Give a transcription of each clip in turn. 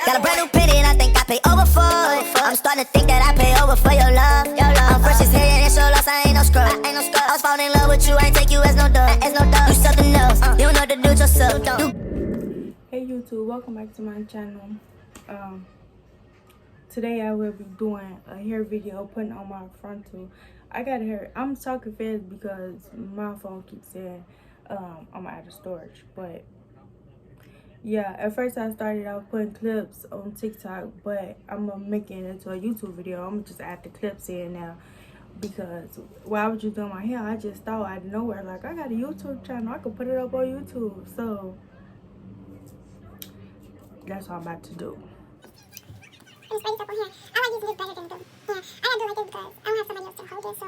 Got a brand new penny and I think I pay over for it. I'm starting to think that I pay over for your love. I'm fresh as hell and it's your loss, I ain't no scrub. I was falling in love with you, I ain't take you as no dog. You something else, you know what to do it yourself. Hey YouTube, welcome back to my channel. Today I will be doing a hair video, putting on my frontal. I got hair. I'm talking fast because my phone keeps saying I'm out of storage. But yeah, at first I started out putting clips on TikTok, but I'm gonna make it into a YouTube video. I'm gonna just add the clips in now because while I was just doing my hair, I just thought out of nowhere, like, I got a YouTube channel, I could put it up on YouTube. So that's what I'm about to do. I'm spraying stuff on here. I like using this better than the, yeah, I gotta do it like this because I don't have somebody else to hold it, so,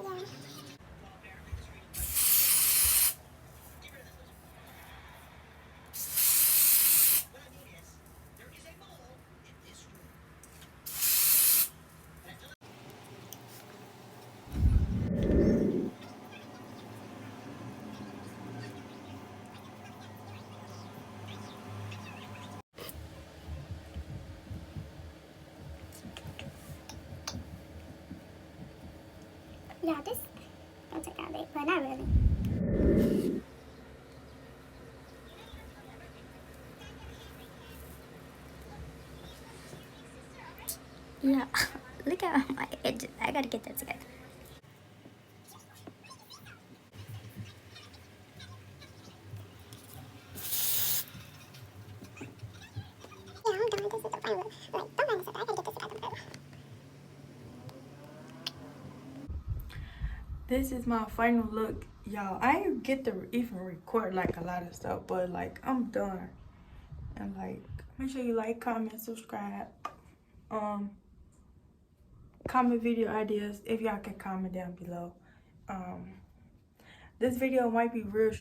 yeah. Yeah, this don't take out big, but not really. Yeah, look at my edges. I gotta get that together. Yeah, I'm done. This is the final look. Like, don't mind this up. I gotta get this together better. This is my final look, y'all. I didn't get to even record like a lot of stuff, but like, I'm done. And like, make sure you like, comment, subscribe. Comment video ideas if y'all can comment down below. This video might be real